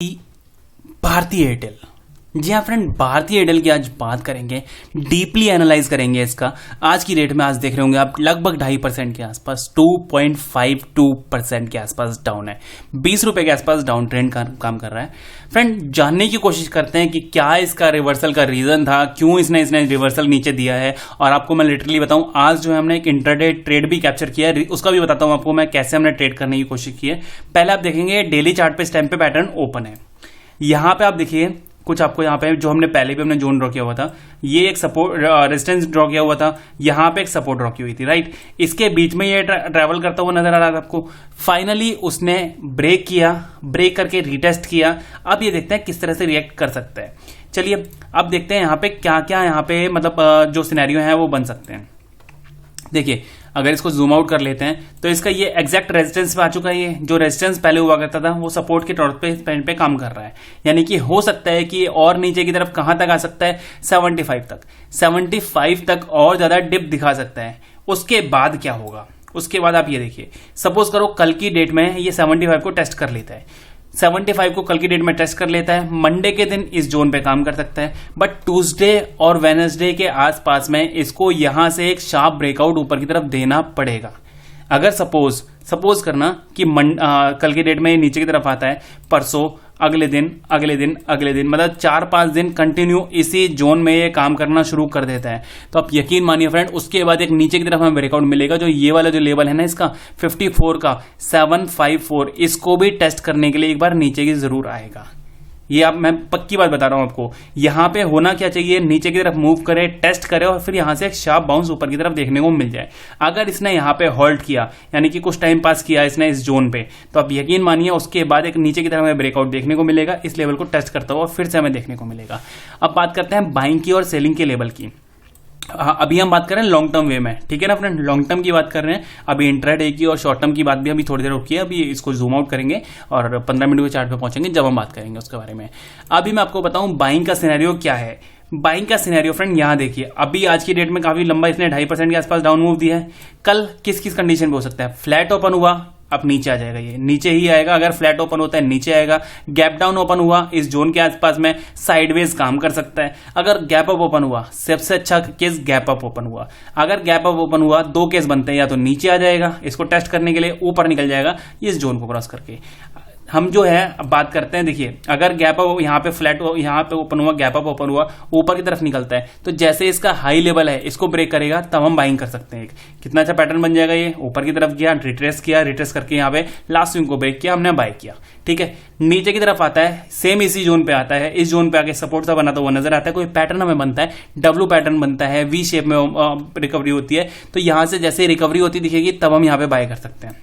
भारतीय एयरटेल। जी हाँ फ्रेंड, भारतीय एयरटेल की आज बात करेंगे, डीपली एनालाइज करेंगे इसका। आज की रेट में आज देख रहे होंगे आप लगभग 2.5% के आसपास, 2.52% के आसपास डाउन है। 20 रुपए के आसपास डाउन ट्रेंड काम कर रहा है। फ्रेंड, जानने की कोशिश करते हैं कि क्या इसका रिवर्सल का रीजन था, क्यों इसने रिवर्सल नीचे दिया है। और आपको मैं लिटरली बताऊं, आज जो है हमने एक इंट्राडे ट्रेड भी कैप्चर किया है, उसका भी बताता हूं आपको मैं कैसे हमने ट्रेड करने की कोशिश की है। पहले आप देखेंगे डेली चार्ट पे इस टाइम पे पैटर्न ओपन है। यहां पे आप देखिए कुछ आपको यहाँ पे जो हमने पहले भी हमने जोन ड्रॉ किया हुआ था, ये एक सपोर्ट रेजिस्टेंस ड्रॉ किया हुआ था, यहाँ पे एक सपोर्ट ड्रॉ की हुई थी, राइट। इसके बीच में ये ट्रैवल करता हुआ नजर आ रहा था आपको। फाइनली उसने ब्रेक किया, ब्रेक करके रीटेस्ट किया। अब ये देखते हैं किस तरह से रिएक्ट कर सकता है। चलिए अब देखते हैं यहाँ पे क्या क्या यहाँ पे मतलब जो सिनेरियो है वो बन सकते हैं। देखिए अगर इसको जूम आउट कर लेते हैं तो इसका ये एग्जैक्ट रेजिस्टेंस पे आ चुका है। ये जो रेजिस्टेंस पहले हुआ करता था वो सपोर्ट के तौर पे काम कर रहा है। यानी कि हो सकता है कि और नीचे की तरफ कहां तक आ सकता है, 75 तक और ज्यादा डिप दिखा सकता है। उसके बाद क्या होगा, उसके बाद आप ये देखिए, सपोज करो कल की डेट में ये 75 को टेस्ट कर लेता है, 75 को कल की डेट में टेस्ट कर लेता है, मंडे के दिन इस जोन पे काम कर सकता है। बट ट्यूसडे और वेडनेसडे के आसपास में इसको यहां से एक शार्प ब्रेकआउट ऊपर की तरफ देना पड़ेगा। अगर सपोज करना कि कल की डेट में नीचे की तरफ आता है, परसों, अगले दिन मतलब 4-5 दिन कंटिन्यू इसी जोन में ये काम करना शुरू कर देता है, तो आप यकीन मानिए फ्रेंड, उसके बाद एक नीचे की तरफ हमें ब्रेकआउट मिलेगा। जो ये वाला जो लेवल है ना इसका 54 का 754, इसको भी टेस्ट करने के लिए एक बार नीचे की जरूर आएगा। ये आप मैं पक्की बात बता रहा हूं आपको। यहां पे होना क्या चाहिए, नीचे की तरफ मूव करे, टेस्ट करे और फिर यहां से एक शार्प बाउंस ऊपर की तरफ देखने को मिल जाए। अगर इसने यहां पे होल्ड किया, यानी कि कुछ टाइम पास किया इसने इस जोन पे, तो आप यकीन मानिए उसके बाद एक नीचे की तरफ हमें ब्रेकआउट देखने को मिलेगा। इस लेवल को टेस्ट करता हुआ फिर से हमें देखने को मिलेगा। अब बात करते हैं बाइंग की और सेलिंग के लेवल की। अभी हम बात कर रहे हैं लॉन्ग टर्म वे में, ठीक है ना फ्रेंड, लॉन्ग टर्म की बात कर रहे हैं। अभी इंट्राडे की और शॉर्ट टर्म की बात भी अभी थोड़ी देर रुकी है, अभी इसको जूम आउट करेंगे और 15 मिनट के चार्ट पे पहुंचेंगे जब हम बात करेंगे उसके बारे में। अभी मैं आपको बताऊं बाइंग का सिनेरियो क्या है। बाइंग का सिनेरियो फ्रेंड यहां देखिए, अभी आज की डेट में काफी लंबा इसने 2.5% के आसपास डाउन मूव दिया है। कल किस किस कंडीशन पे हो सकता है, फ्लैट ओपन हुआ, अब नीचे आ जाएगा, ये नीचे ही आएगा। अगर फ्लैट ओपन होता है नीचे आएगा। गैप डाउन ओपन हुआ इस जोन के आसपास में, साइडवेज काम कर सकता है। अगर गैप अप ओपन हुआ, सबसे अच्छा केस गैप अप ओपन हुआ। अगर गैप अप ओपन हुआ, दो केस बनते हैं, या तो नीचे आ जाएगा इसको टेस्ट करने के लिए, ऊपर निकल जाएगा इस जोन को क्रॉस करके। हम जो है अब बात करते हैं, देखिए अगर गैप अप यहाँ पे फ्लैट यहाँ पे ओपन हुआ, गैप अप ओपन हुआ, ऊपर की तरफ निकलता है, तो जैसे इसका हाई लेवल है इसको ब्रेक करेगा तब हम बाइंग कर सकते हैं। कितना अच्छा पैटर्न बन जाएगा। ये ऊपर की तरफ गया, रिट्रेस किया, रिट्रेस करके यहाँ पे लास्ट स्विंग को ब्रेक किया, हमने बाय किया, ठीक है। नीचे की तरफ आता है, सेम इसी जोन पे आता है, इस जोन पे आके सपोर्ट सा बनाता हुआ नजर आता है। कोई पैटर्न हमें बनता है, डब्ल्यू पैटर्न बनता है, वी शेप में रिकवरी होती है, तो यहां से जैसे रिकवरी होती दिखेगी तब हम यहाँ पे बाय कर सकते हैं।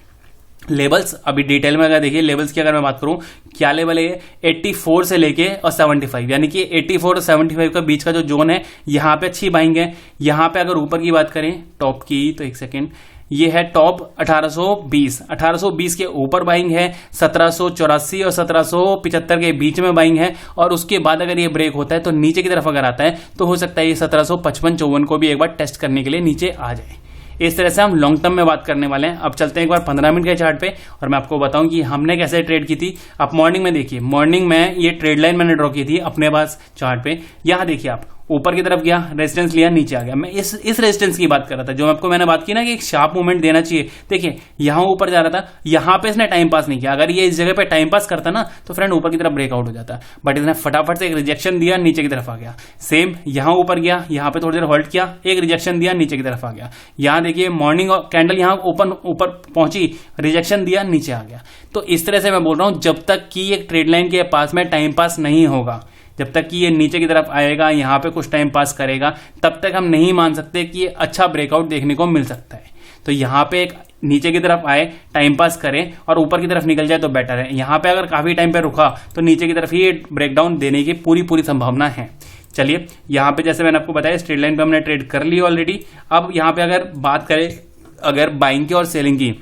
लेवल्स अभी डिटेल में अगर देखिए, लेवल्स की अगर मैं बात करूं, क्या लेवल है, 84 से लेके और 75, यानी कि 84 और 75 का बीच का जो जोन है, यहां पे अच्छी बाइंग है। यहां पे अगर ऊपर की बात करें टॉप की, तो एक सेकेंड, ये है टॉप 1820 के ऊपर बाइंग है, 1784 और 1775 के बीच में बाइंग है। और उसके बाद अगर ये ब्रेक होता है तो नीचे की तरफ अगर आता है तो हो सकता है ये 1755-54 को भी एक बार टेस्ट करने के लिए नीचे आ जाए। इस तरह से हम लॉन्ग टर्म में बात करने वाले हैं। अब चलते हैं एक बार 15 मिनट के चार्ट पे और मैं आपको बताऊं कि हमने कैसे ट्रेड की थी। आप मॉर्निंग में देखिए, मॉर्निंग में ये ट्रेड लाइन मैंने ड्रॉ की थी अपने पास चार्ट पे। यहां देखिए आप, ऊपर की तरफ गया, रेजिस्टेंस लिया, नीचे आ गया। मैं इस रेजिस्टेंस की बात कर रहा था, जो आपको मैंने बात की ना कि एक शार्प मूवमेंट देना चाहिए। देखिए यहां ऊपर जा रहा था, यहां पे इसने टाइम पास नहीं किया। अगर ये इस जगह पे टाइम पास करता ना तो फ्रेंड ऊपर की तरफ ब्रेकआउट हो जाता, बट इसने फटाफट से एक रिजेक्शन दिया, नीचे की तरफ आ गया। सेम यहां ऊपर गया, यहां पे थोड़ी देर होल्ड किया, एक रिजेक्शन दिया, नीचे की तरफ आ गया। यहां देखिए मॉर्निंग कैंडल यहां ओपन ऊपर पहुंची, रिजेक्शन दिया, नीचे आ गया। तो इस तरह से मैं बोल रहा हूं, जब तक कि एक ट्रेड लाइन के पास में टाइम पास नहीं होगा, जब तक कि ये नीचे की तरफ आएगा, यहां पे कुछ टाइम पास करेगा, तब तक हम नहीं मान सकते कि ये अच्छा ब्रेकआउट देखने को मिल सकता है। तो यहां पे एक नीचे की तरफ आए, टाइम पास करे और ऊपर की तरफ निकल जाए तो बेटर है। यहां पे अगर काफी टाइम पे रुका तो नीचे की तरफ ही ब्रेकडाउन देने की पूरी संभावना है। चलिए यहां पे जैसे मैंने आपको बताया, स्ट्रेट लाइन पे हमने ट्रेड कर ली ऑलरेडी। अब यहां पे अगर बात करें अगर बाइंग की और सेलिंग की,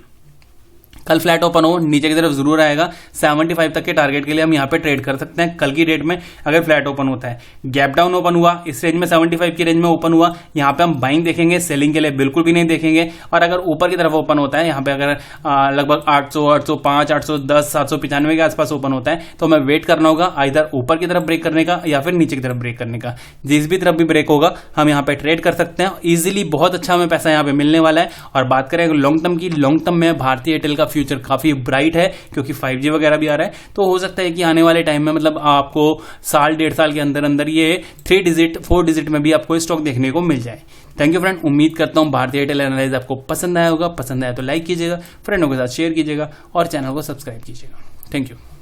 कल फ्लैट ओपन हो नीचे की तरफ जरूर आएगा। 75 तक के टारगेट के लिए हम यहाँ पे ट्रेड कर सकते हैं कल की डेट में अगर फ्लैट ओपन होता है। गैप डाउन ओपन हुआ इस रेंज में 75 की रेंज में ओपन हुआ, यहाँ पे हम बाइंग देखेंगे, सेलिंग के लिए बिल्कुल भी नहीं देखेंगे। और अगर ऊपर की तरफ ओपन होता है यहाँ पे अगर लगभग 800, 805, 810, 795 के आसपास ओपन होता है तो हमें वेट करना होगा इधर ऊपर की तरफ ब्रेक करने का या फिर नीचे की तरफ ब्रेक करने का। जिस भी तरफ भी ब्रेक होगा हम यहाँ पे ट्रेड कर सकते हैं इजीली, बहुत अच्छा हमें पैसा यहाँ पे मिलने वाला है। और बात करें लॉन्ग टर्म की, लॉन्ग टर्म में भारतीय एयरटेल का फ्यूचर काफी ब्राइट है क्योंकि 5G वगैरह भी आ रहा है। तो हो सकता है कि आने वाले टाइम में मतलब आपको साल 1.5 साल के अंदर अंदर ये 3 डिजिट 4 डिजिट में भी आपको स्टॉक देखने को मिल जाए। थैंक यू फ्रेंड, उम्मीद करता हूं भारतीय एयरटेल एनालाइज आपको पसंद आया होगा। पसंद आया तो लाइक कीजिएगा, फ्रेंडों के साथ शेयर कीजिएगा और चैनल को सब्सक्राइब कीजिएगा। Thank you.